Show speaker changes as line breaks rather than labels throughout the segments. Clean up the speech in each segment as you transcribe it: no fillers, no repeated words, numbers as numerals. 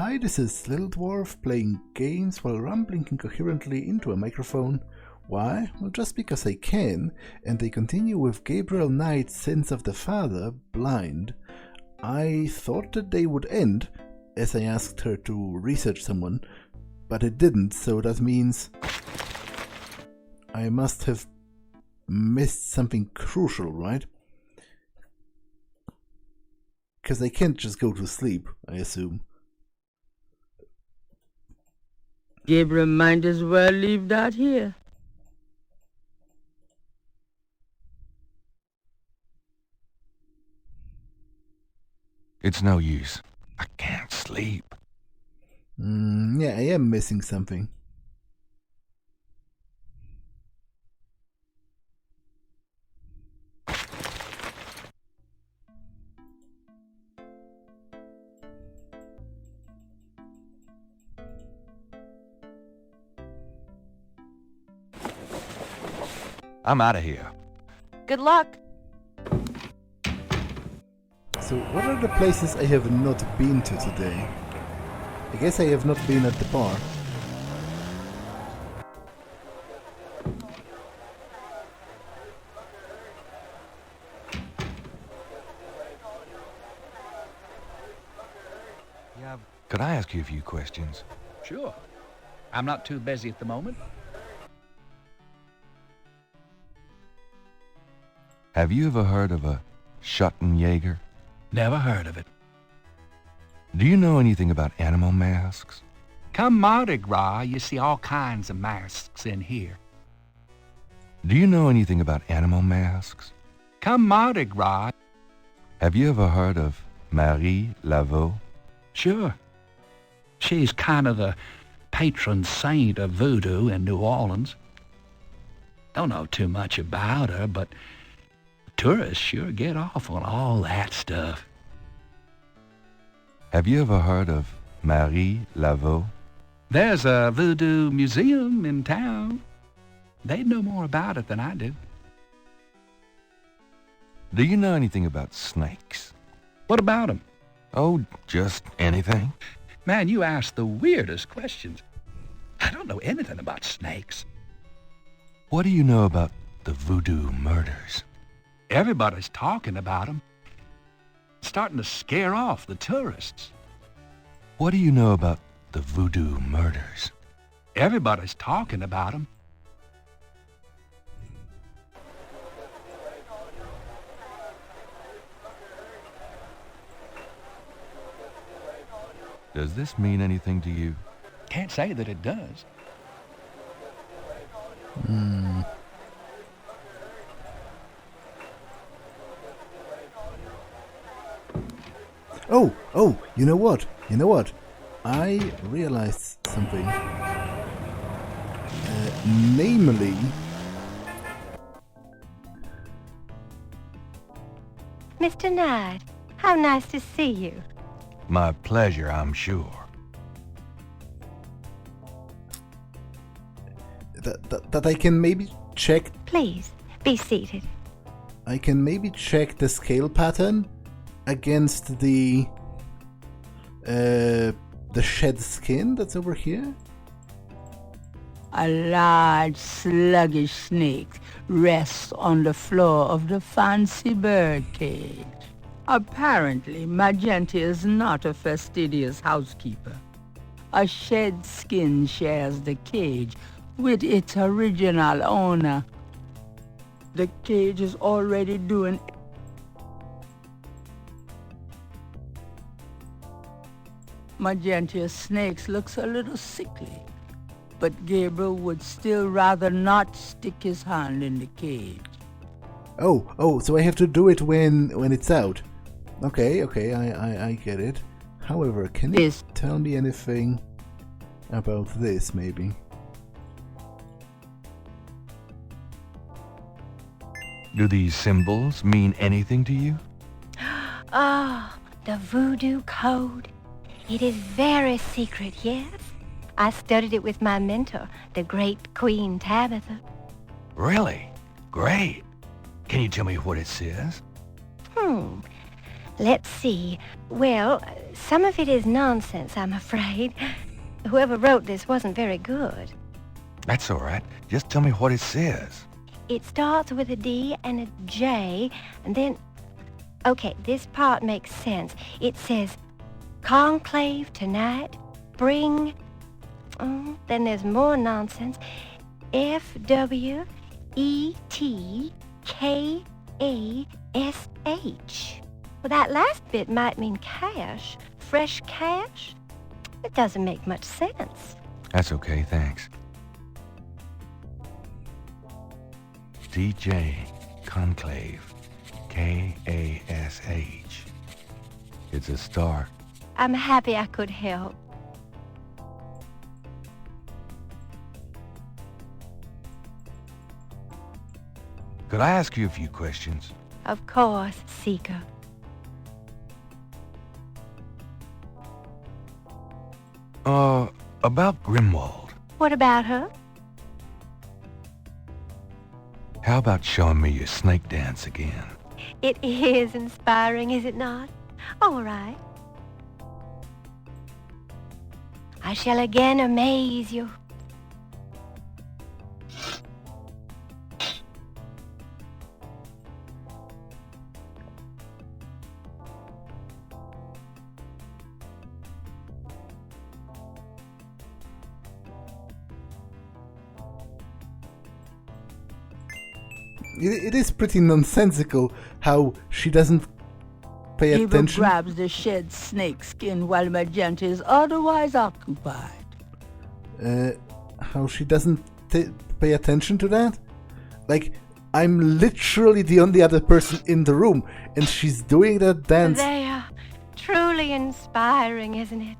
Hi, this is Little Dwarf playing games while rambling incoherently into a microphone. Why? Well, just because I can, and they continue with Gabriel Knight's Sins of the Father, Blind. I thought that they would end, as I asked her to research someone, but it didn't, so that means I must have missed something crucial, right? Because I can't just go to sleep, I assume.
Gabriel might as well leave that here.
It's no use. I can't sleep.
Yeah, I am missing something.
I'm out of here.
Good luck.
So, what are the places I have not been to today? I guess I have not been at the bar.
Yeah. Could I ask you a few questions?
Sure. I'm not too busy at the moment.
Have you ever heard of a Schattenjäger?
Never heard of it.
Do you know anything about animal masks?
Come Mardi Gras, you see all kinds of masks in here.
Do you know anything about animal masks?
Come Mardi Gras.
Have you ever heard of Marie Laveau?
Sure. She's kind of the patron saint of voodoo in New Orleans. Don't know too much about her, but tourists sure get off on all that stuff.
Have you ever heard of Marie Laveau?
There's a voodoo museum in town. They'd know more about it than I do.
Do you know anything about snakes?
What about them?
Oh, just anything.
Man, you ask the weirdest questions. I don't know anything about snakes.
What do you know about the voodoo murders?
Everybody's talking about them. Starting to scare off the tourists.
What do you know about the voodoo murders?
Everybody's talking about them.
Does this mean anything to you?
Can't say that it does.
Oh, you know what? I realized something. Namely...
Mr. Knight, how nice to see you.
My pleasure, I'm sure.
That I can maybe check...
Please, be seated.
I can maybe check the scale pattern against the shed skin that's over here?
A large, sluggish snake rests on the floor of the fancy bird cage. Apparently, Magenta is not a fastidious housekeeper. A shed skin shares the cage with its original owner. The cage is already doing... Magenta's snakes looks a little sickly, but Gabriel would still rather not stick his hand in the cage.
Oh, so I have to do it when it's out. Okay, I get it. However, can you tell me anything about this, maybe?
Do these symbols mean anything to you?
Ah, the voodoo code. It is very secret, yes. I studied it with my mentor, the great Queen Tabitha.
Really? Great. Can you tell me what it says?
Let's see. Well, some of it is nonsense, I'm afraid. Whoever wrote this wasn't very good.
That's all right. Just tell me what it says.
It starts with a D and a J, and then... Okay, this part makes sense. It says, conclave tonight, bring... then there's more nonsense. FWETKASH. Well, that last bit might mean cash. Fresh cash? It doesn't make much sense.
That's okay, thanks. DJ Conclave. K-A-S-H. It's a start.
I'm happy I could help.
Could I ask you a few questions?
Of course, Seeker.
About Grimwald.
What about her?
How about showing me your snake dance again?
It is inspiring, is it not? All right. I shall again amaze you.
It is pretty nonsensical how she doesn't pay
Eva
attention.
grabs the shed snake skin while Magenta is otherwise occupied.
How she doesn't pay attention to that? Like, I'm literally the only other person in the room, and she's doing that dance.
They are truly inspiring, isn't it?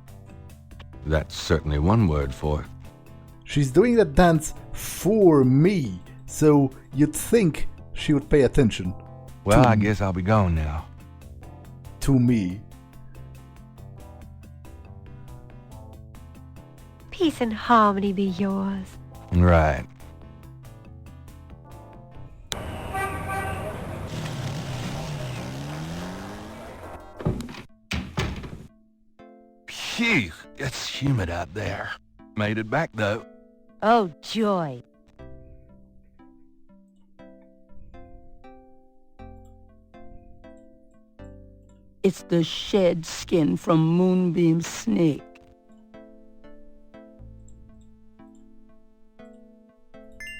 That's certainly one word for it.
She's doing that dance for me, so you'd think she would pay attention.
Well,
to
I guess I'll be going now.
To me.
Peace and harmony be yours.
Right. Phew, it's humid out there. Made it back, though.
Oh, joy.
It's the shed skin from Moonbeam's snake.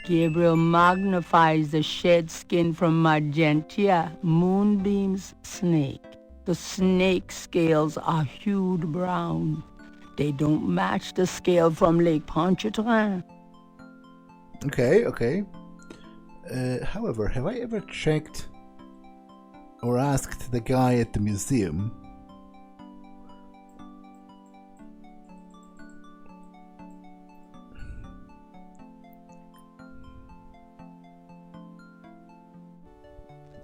Gabriel magnifies the shed skin from Magenta, Moonbeam's snake. The snake scales are hued brown. They don't match the scale from Lake Pontchartrain.
Okay. However, have I ever checked or asked the guy at the museum?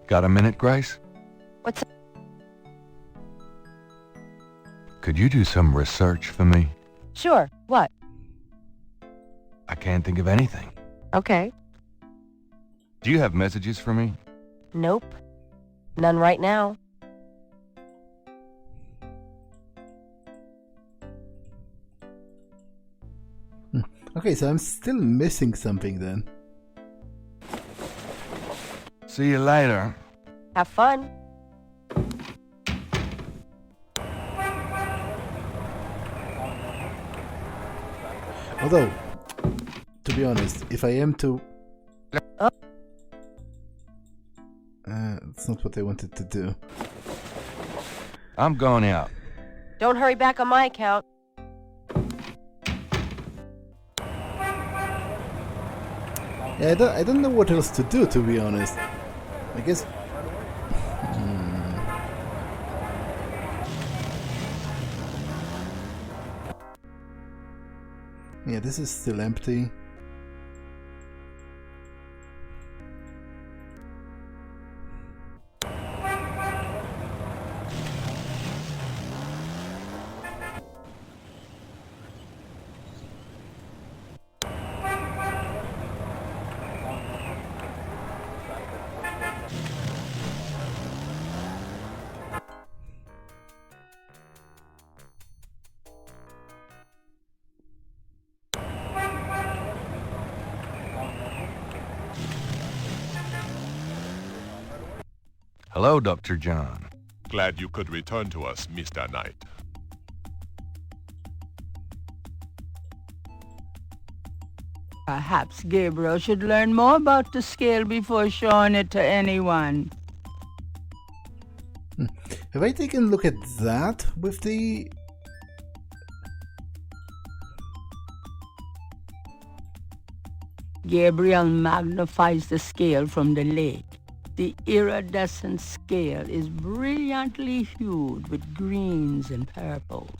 Got a minute, Grace?
What's up?
Could you do some research for me?
Sure. What?
I can't think of anything.
Okay.
Do you have messages for me?
Nope. None right now.
Okay, so I'm still missing something then.
See you later.
Have fun.
Although, to be honest, if I am to... It's not what I wanted to do.
I'm going out.
Don't hurry back on my account.
Yeah, I don't know what else to do, to be honest. I guess... Yeah, this is still empty.
Hello, Dr. John.
Glad you could return to us, Mr. Knight.
Perhaps Gabriel should learn more about the scale before showing it to anyone.
Have I taken a look at that with the...
Gabriel magnifies the scale from the lake. The iridescent scale is brilliantly hued with greens and purples.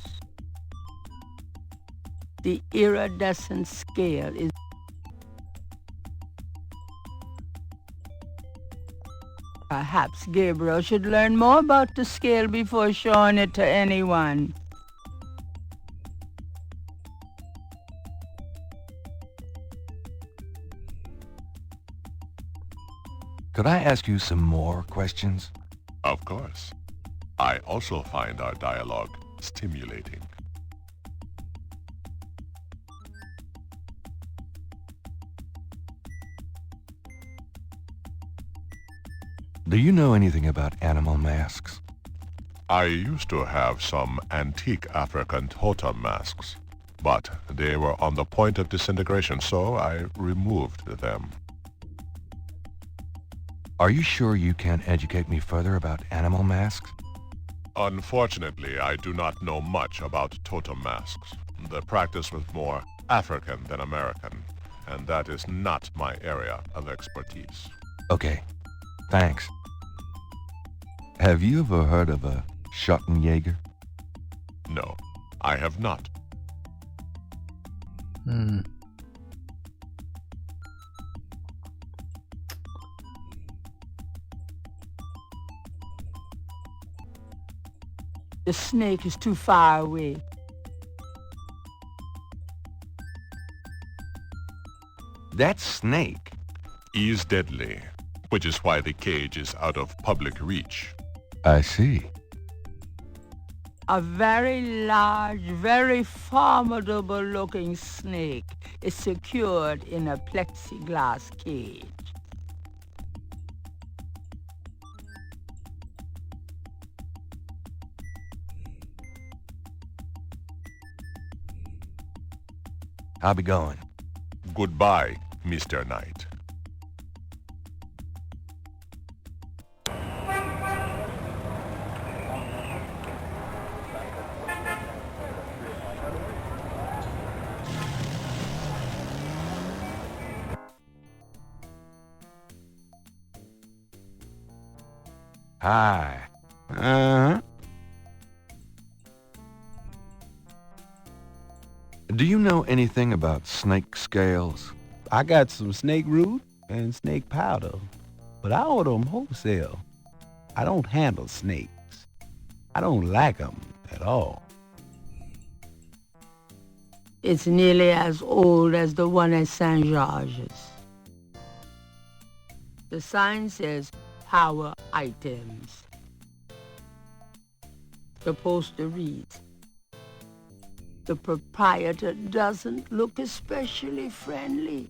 The iridescent scale is... Perhaps Gabriel should learn more about the scale before showing it to anyone.
Could I ask you some more questions?
Of course. I also find our dialogue stimulating.
Do you know anything about animal masks?
I used to have some antique African totem masks, but they were on the point of disintegration, so I removed them.
Are you sure you can educate me further about animal masks?
Unfortunately, I do not know much about totem masks. The practice was more African than American, and that is not my area of expertise.
Okay, thanks. Have you ever heard of a Schattenjäger?
No, I have not.
The snake is too far away.
That snake?
Is deadly, which is why the cage is out of public reach.
I see.
A very large, very formidable-looking snake is secured in a plexiglass cage.
I'll be going.
Goodbye, Mr. Knight.
Hi. Do you know anything about snake scales?
I got some snake root and snake powder, but I order them wholesale. I don't handle snakes. I don't like them at all.
It's nearly as old as the one at St. George's. The sign says power items. The poster reads, "The proprietor doesn't look especially friendly."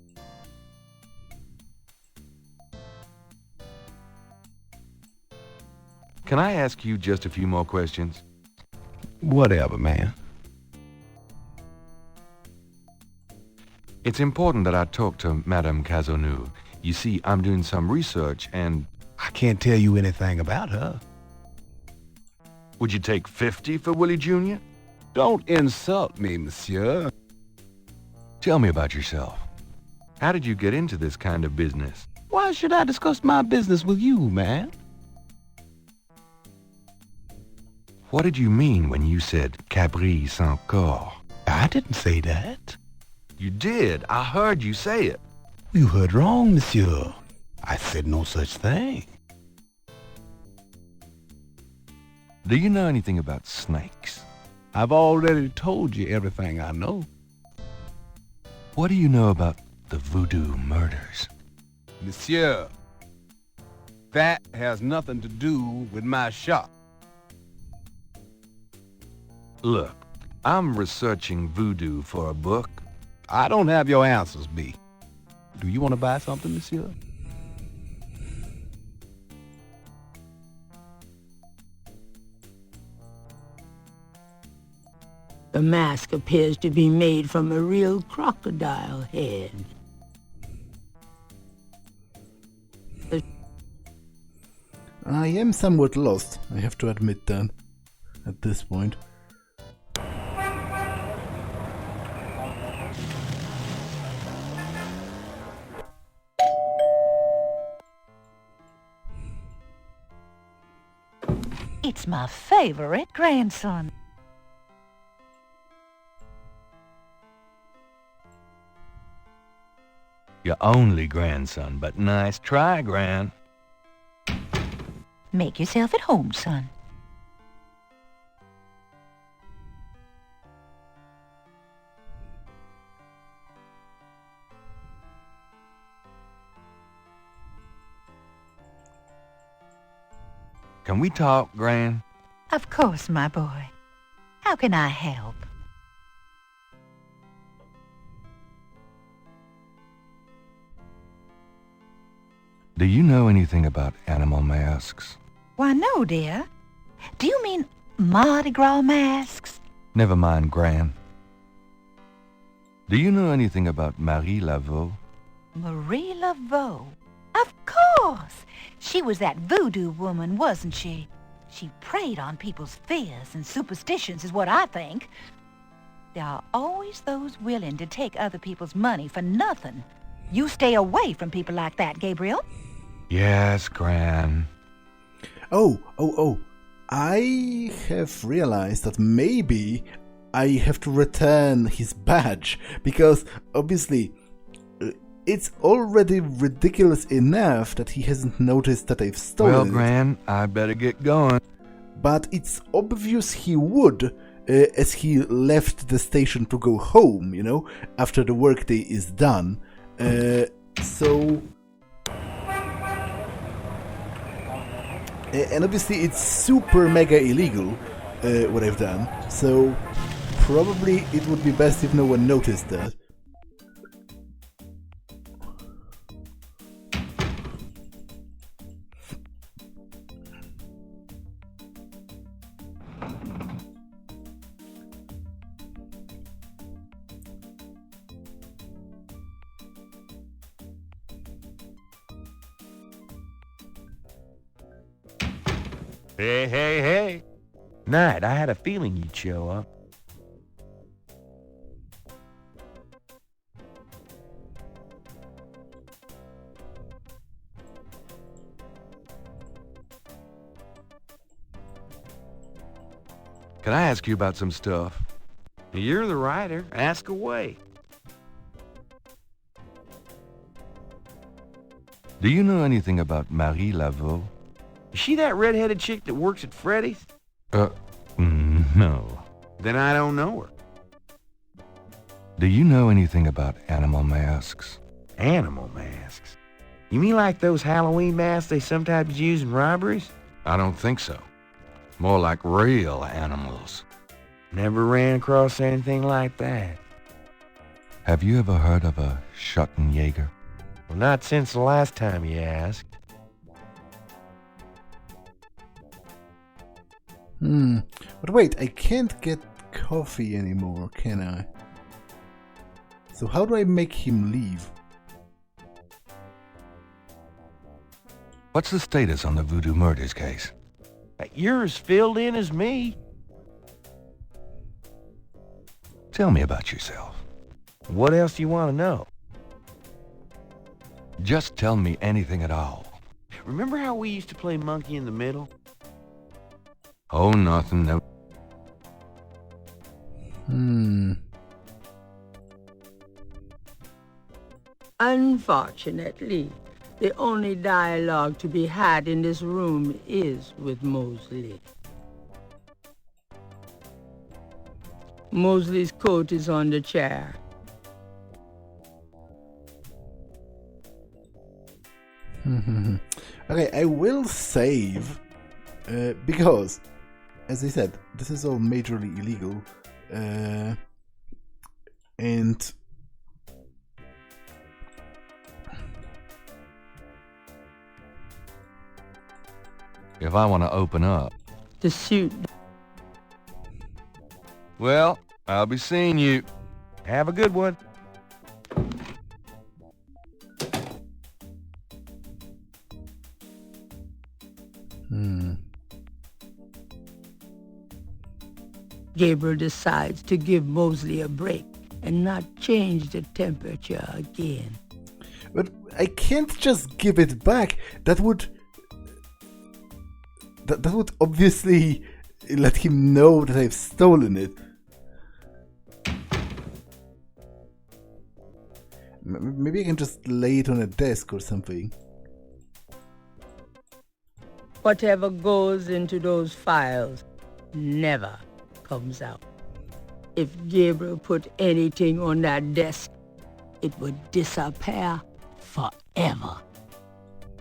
Can I ask you just a few more questions?
Whatever, man.
It's important that I talk to Madame Cazonou. You see, I'm doing some research and...
I can't tell you anything about her.
Would you take 50 for Willie Jr.?
Don't insult me, monsieur.
Tell me about yourself. How did you get into this kind of business?
Why should I discuss my business with you, man?
What did you mean when you said Cabri sans corps?
I didn't say that.
You did. I heard you say it.
You heard wrong, monsieur. I said no such thing.
Do you know anything about snakes?
I've already told you everything I know.
What do you know about the voodoo murders?
Monsieur, that has nothing to do with my shop.
Look, I'm researching voodoo for a book.
I don't have your answers, B. Do you want to buy something, monsieur?
The mask appears to be made from a real crocodile head.
I am somewhat lost, I have to admit that, at this point.
It's my favorite grandson.
Your only grandson, but nice try, Gran.
Make yourself at home, son.
Can we talk, Gran?
Of course, my boy. How can I help?
Do you know anything about animal masks?
Why, no, dear. Do you mean Mardi Gras masks?
Never mind, Gran. Do you know anything about Marie Laveau?
Marie Laveau? Of course! She was that voodoo woman, wasn't she? She preyed on people's fears and superstitions, is what I think. There are always those willing to take other people's money for nothing. You stay away from people like that, Gabriel.
Yes, Gran.
Oh. I have realized that maybe I have to return his badge, because obviously it's already ridiculous enough that he hasn't noticed that I've stolen
Well,
it.
Gran, I better get going.
But it's obvious he would, as he left the station to go home, you know, after the workday is done. So... And obviously it's super mega illegal, what I've done, so probably it would be best if no one noticed that.
Hey. Knight, I had a feeling you'd show up.
Can I ask you about some stuff?
You're the writer. Ask away.
Do you know anything about Marie Laveau?
Is she that red-headed chick that works at Freddy's?
No.
Then I don't know her.
Do you know anything about animal masks?
Animal masks? You mean like those Halloween masks they sometimes use in robberies?
I don't think so. More like real animals.
Never ran across anything like that.
Have you ever heard of a Schattenjäger?
Well, not since the last time you asked.
But wait, I can't get coffee anymore, can I? So how do I make him leave?
What's the status on the voodoo murders case?
You're as filled in as me.
Tell me about yourself.
What else do you want to know?
Just tell me anything at all.
Remember how we used to play monkey in the middle?
Oh, nothing. No.
Unfortunately, the only dialogue to be had in this room is with Mosley. Mosley's coat is on the chair.
Okay, I will save, because, as I said, this is all majorly illegal, and
If I want to open up.
The suit.
Well, I'll be seeing you.
Have a good one.
Gabriel decides to give Mosley a break and not change the temperature again.
But I can't just give it back. That would obviously let him know that I've stolen it. Maybe I can just lay it on a desk or something.
Whatever goes into those files never comes out. If Gabriel put anything on that desk, it would disappear forever.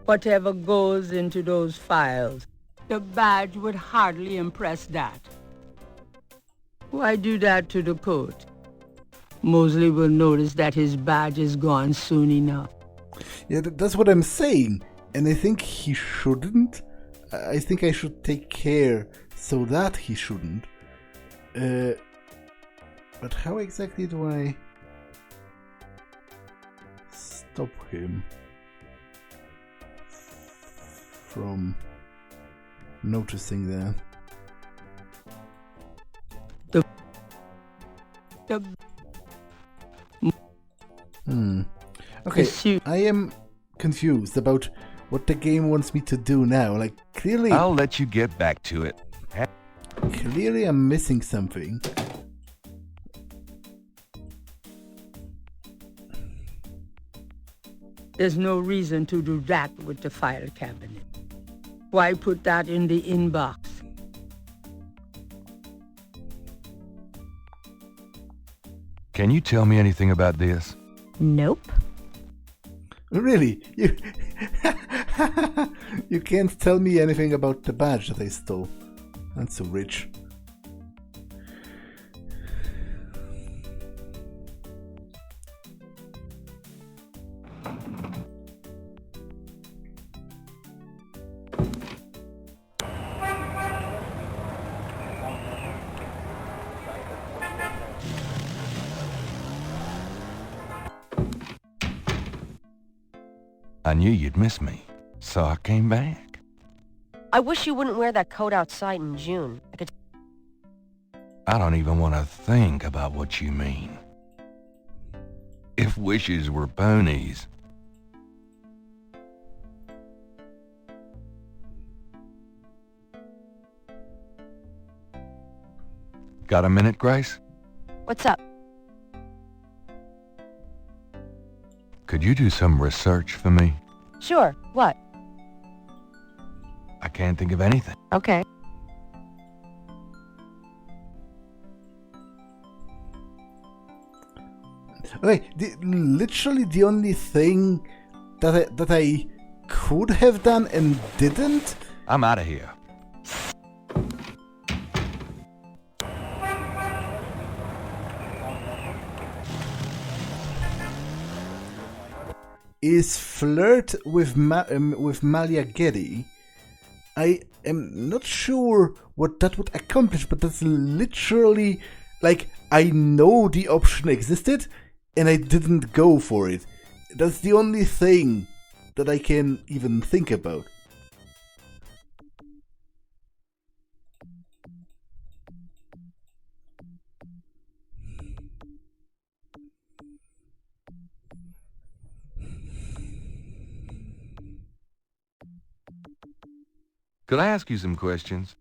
Whatever goes into those files, the badge would hardly impress that. Why do that to the coat? Mosley will notice that his badge is gone soon enough.
Yeah, that's what I'm saying. And I think he shouldn't. I think I should take care so that he shouldn't. But how exactly do I stop him from noticing that? Okay, I am confused about what the game wants me to do now. Like, clearly...
I'll let you get back to it.
Clearly I'm missing something.
There's no reason to do that with the file cabinet. Why put that in the inbox?
Can you tell me anything about this?
Nope.
Really? You can't tell me anything about the badge that I stole. That's so rich.
I knew you'd miss me, so I came back.
I wish you wouldn't wear that coat outside in June.
I don't even want to think about what you mean. If wishes were ponies. Got a minute, Grace?
What's up?
Could you do some research for me?
Sure. What?
I can't think of anything.
Okay.
Okay, literally the only thing that I could have done and didn't?
I'm out of here.
Is flirt with Malia Getty. I am not sure what that would accomplish, but that's literally, like, I know the option existed and I didn't go for it. That's the only thing that I can even think about.
Could I ask you some questions?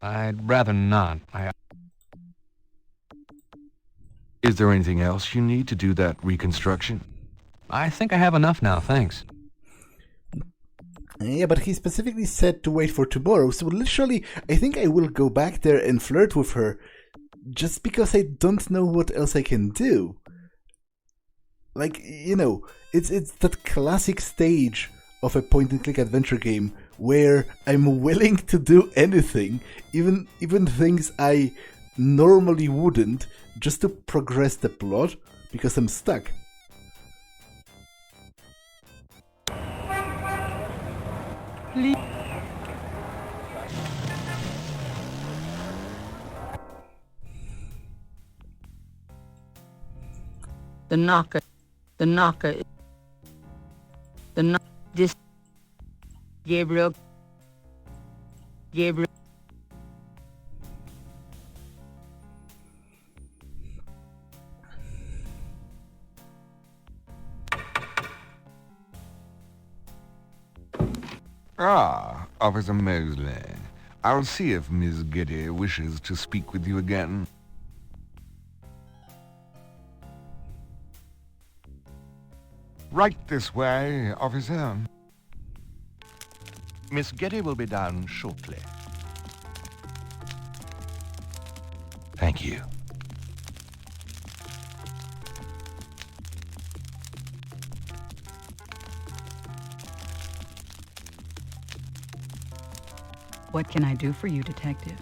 I'd rather not.
Is there anything else you need to do that reconstruction?
I think I have enough now, thanks.
Yeah, but he specifically said to wait for tomorrow, so literally, I think I will go back there and flirt with her, just because I don't know what else I can do. Like, you know, it's that classic stage of a point-and-click adventure game where I'm willing to do anything, even things I normally wouldn't, just to progress the plot, because I'm stuck.
The knocker. This. Gabriel.
Ah, Officer Mosley. I'll see if Miss Getty wishes to speak with you again. Right this way, officer. Miss Getty will be down shortly. Thank you.
What can I do for you, Detective?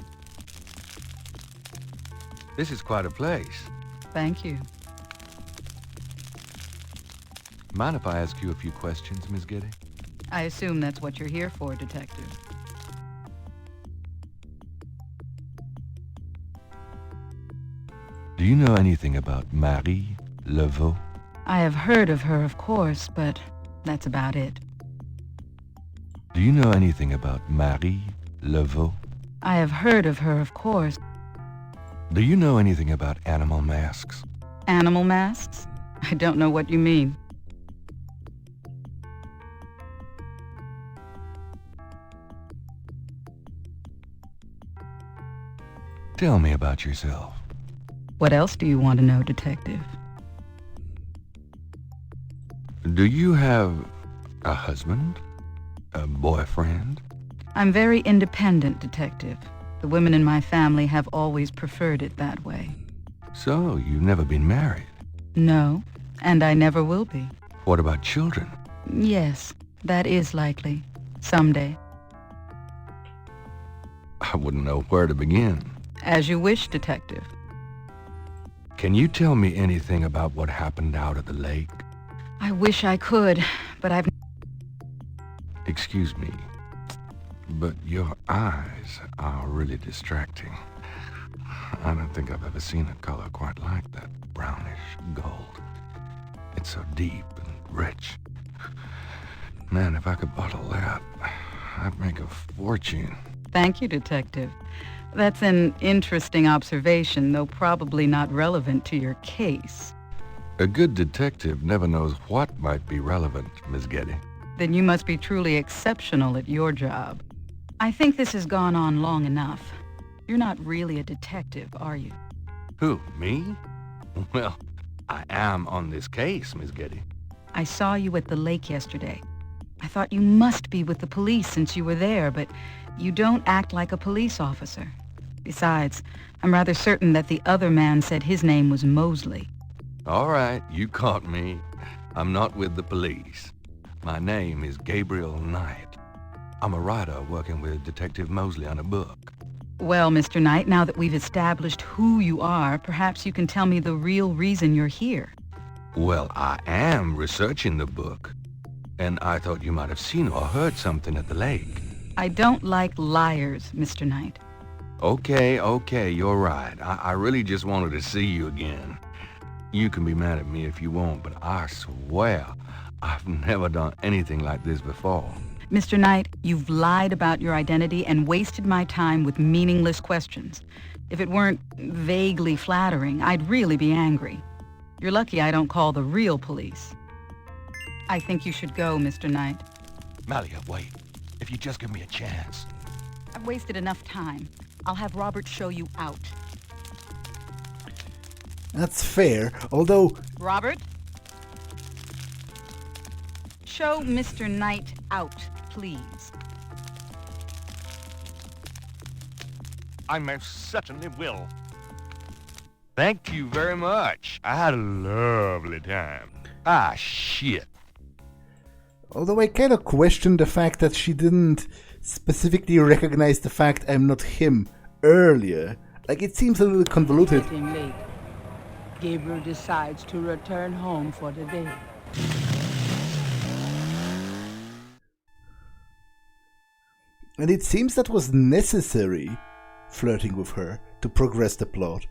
This is quite a place.
Thank you.
Mind if I ask you a few questions, Miss Getty?
I assume that's what you're here for, Detective.
Do you know anything about Marie Laveau?
I have heard of her, of course, but that's about it.
Do you know anything about Marie Laveau?
I have heard of her, of course.
Do you know anything about animal masks?
Animal masks? I don't know what you mean.
Tell me about yourself.
What else do you want to know, Detective?
Do you have a husband? A boyfriend?
I'm very independent, Detective. The women in my family have always preferred it that way.
So, you've never been married?
No, and I never will be.
What about children?
Yes, that is likely. Someday.
I wouldn't know where to begin.
As you wish, Detective.
Can you tell me anything about what happened out at the lake?
I wish I could, but I've...
Excuse me, but your eyes are really distracting. I don't think I've ever seen a color quite like that brownish gold. It's so deep and rich. Man, if I could bottle that, I'd make a fortune.
Thank you, Detective. That's an interesting observation, though probably not relevant to your case.
A good detective never knows what might be relevant, Miss Getty.
Then you must be truly exceptional at your job. I think this has gone on long enough. You're not really a detective, are you?
Who, me? Well, I am on this case, Miss Getty.
I saw you at the lake yesterday. I thought you must be with the police since you were there, but you don't act like a police officer. Besides, I'm rather certain that the other man said his name was Mosley.
All right, you caught me. I'm not with the police. My name is Gabriel Knight. I'm a writer working with Detective Mosley on a book.
Well, Mr. Knight, now that we've established who you are, perhaps you can tell me the real reason you're here.
Well, I am researching the book, and I thought you might have seen or heard something at the lake.
I don't like liars, Mr. Knight.
Okay, you're right. I really just wanted to see you again. You can be mad at me if you want, but I swear I've never done anything like this before.
Mr. Knight, you've lied about your identity and wasted my time with meaningless questions. If it weren't vaguely flattering, I'd really be angry. You're lucky I don't call the real police. I think you should go, Mr. Knight.
Malia, wait. If you just give me a chance.
I've wasted enough time. I'll have Robert show you out.
That's fair, although...
Robert? Show Mr. Knight out, please.
I most certainly will. Thank you very much. I had a lovely time. Ah, shit.
Although I kind of question the fact that she didn't specifically recognize the fact I'm not him earlier. Like, it seems a little convoluted.
Getting late. Gabriel decides to return home for the day.
And it seems that was necessary, flirting with her, to progress the plot.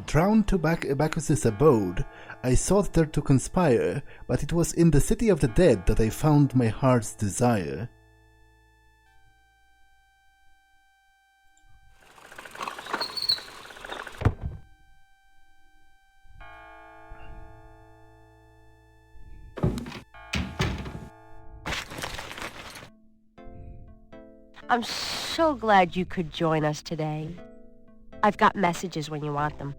Drawn to Bacchus's abode, I sought there to conspire, but it was in the city of the dead that I found my heart's desire.
I'm so glad you could join us today. I've got messages when you want them.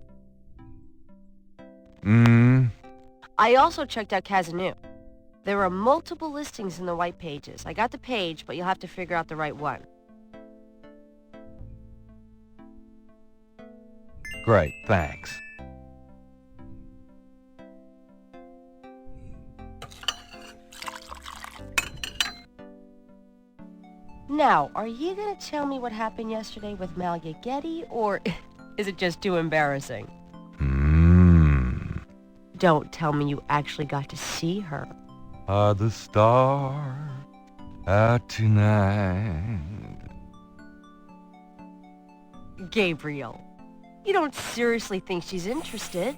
I also checked out Kazanu. There are multiple listings in the white pages. I got the page, but you'll have to figure out the right one.
Great, thanks.
Now, are you gonna tell me what happened yesterday with Malia Getty, or is it just too embarrassing? Don't tell me you actually got to see her.
Are the stars out tonight?
Gabriel, you don't seriously think she's interested?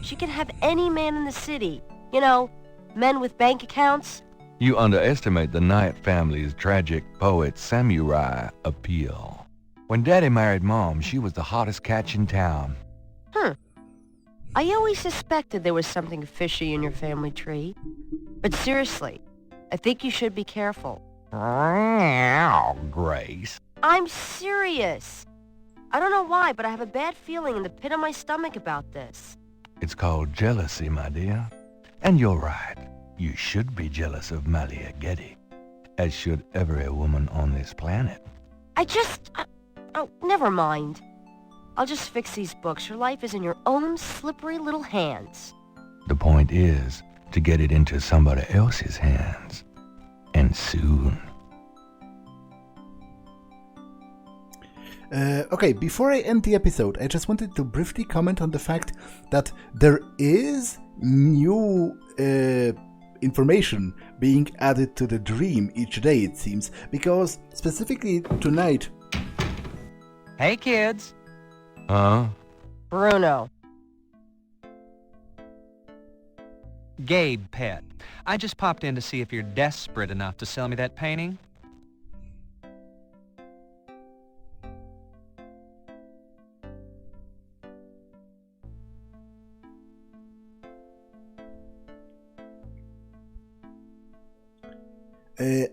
She can have any man in the city. You know, men with bank accounts.
You underestimate the Knight family's tragic poet samurai appeal. When Daddy married Mom, she was the hottest catch in town.
I always suspected there was something fishy in your family tree. But seriously, I think you should be careful.
Grace.
I'm serious. I don't know why, but I have a bad feeling in the pit of my stomach about this.
It's called jealousy, my dear. And you're right. You should be jealous of Malia Getty, as should every woman on this planet.
Oh, never mind. I'll just fix these books. Your life is in your own slippery little hands.
The point is to get it into somebody else's hands. And soon.
Okay, before I end the episode, I just wanted to briefly comment on the fact that there is new information being added to the dream each day, it seems, because specifically tonight...
Hey, kids!
Huh?
Bruno.
Gabe, pet. I just popped in to see if you're desperate enough to sell me that painting.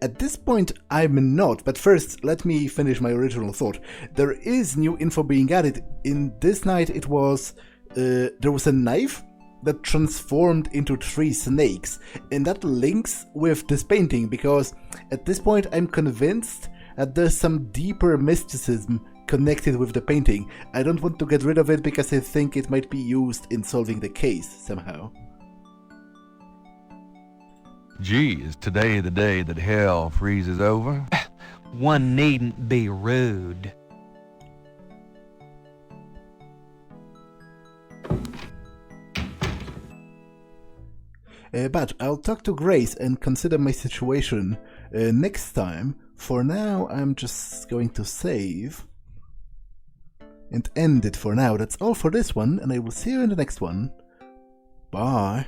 At this point, I'm not, but first, let me finish my original thought. There is new info being added. In this night, it was... there was a knife that transformed into 3 snakes, and that links with this painting, because at this point, I'm convinced that there's some deeper mysticism connected with the painting. I don't want to get rid of it because I think it might be used in solving the case somehow.
Gee, is today the day that hell freezes over?
One needn't be rude.
But I'll talk to Grace and consider my situation next time. For now, I'm just going to save and end it for now. That's all for this one, and I will see you in the next one. Bye.